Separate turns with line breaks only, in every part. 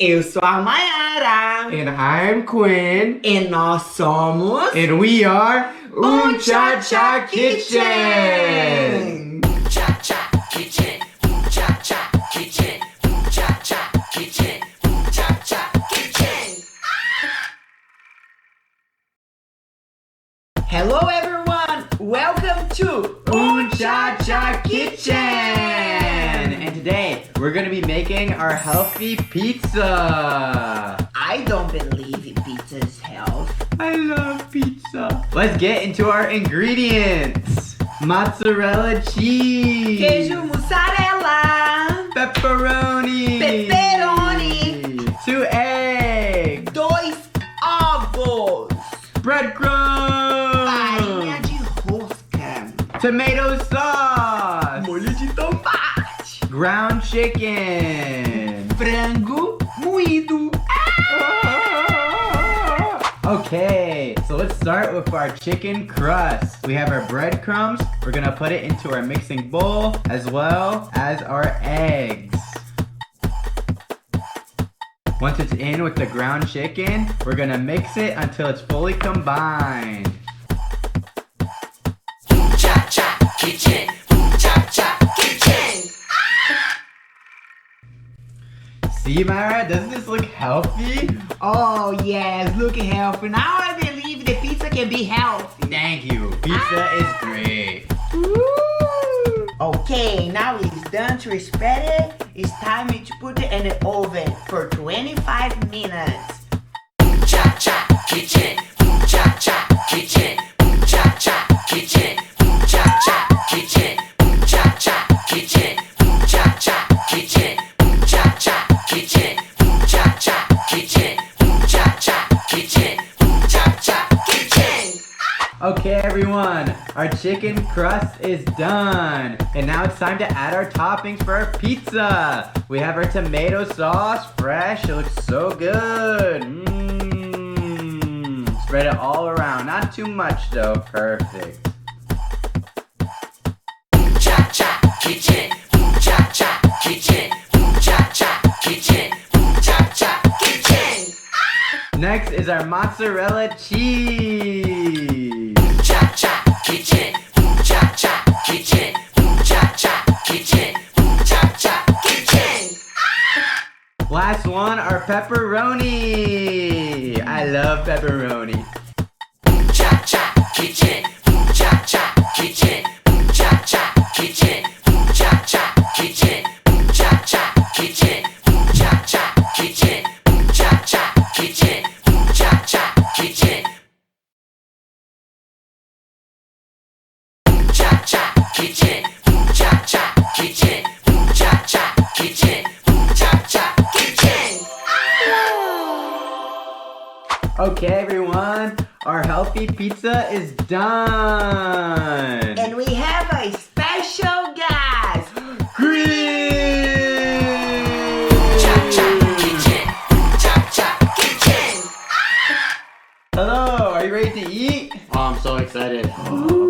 Eu sou a Mayara.
And I'm Quinn.
E nós somos...
And we are
Uncha
Kitchen!
Kitchen!
Kitchen, Kitchen, Kitchen, Kitchen.
Hello everyone! Welcome to
Uncha Kitchen! And today, we're gonna be making our healthy pizza!
I don't believe pizza is health.
I love pizza! Let's get into our ingredients! Mozzarella cheese!
Queijo mussarela!
Pepperoni!
Pepperoni!
2 eggs!
2 ovos!
Breadcrumbs!
Farinha de rosca!
Tomato sauce!
Molho de tomate!
Ground chicken!
Frango moído!
Okay, so let's start with our chicken crust. We have our breadcrumbs. We're gonna put it into our mixing bowl as well as our eggs. Once it's in with the ground chicken, we're gonna mix it until it's fully combined.
Kitchen, Kitchen.
See, Myra, doesn't this look healthy?
Oh yes, look healthy. Now I believe the pizza can be healthy.
Thank you. Pizza is great.
Okay, now it's done to spread it. It's time to put it in the oven for 25 minutes.
Kitchen, Kitchen, Kitchen, Kitchen, Kitchen, Kitchen.
Okay, everyone, our chicken crust is done. And now it's time to add our toppings for our pizza. We have our tomato sauce, fresh. It looks so good. Spread it all around. Not too much, though. Perfect.
Kitchen, Kitchen, Kitchen.
Next is our mozzarella cheese.
Kitchen, Kitchen, Kitchen.
Last one, our pepperoni. I love pepperoni.
Kitchen, Kitchen, Kitchen,
Okay, everyone, our healthy pizza is done.
And we have a special guest.
Hello, are you ready to eat?
Oh, I'm so excited.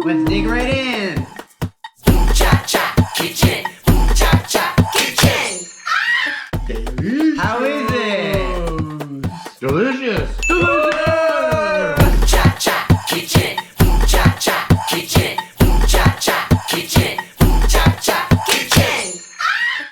Let's dig right in.
Kitchen.
How is it?
Delicious.
Kitchen.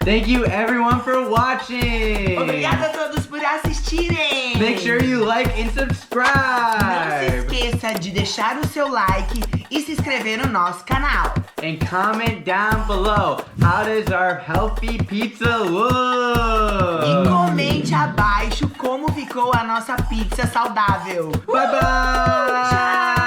Thank you, everyone, for watching.
Obrigada a todos por assistirem.
Make sure you like and
Não se
subscribe.
esqueça de deixar o seu like e se inscrever no nosso canal.
And comment down below, how does our healthy pizza
E
look?
comente abaixo como ficou a nossa pizza saudável.
Bye bye.
Tchau.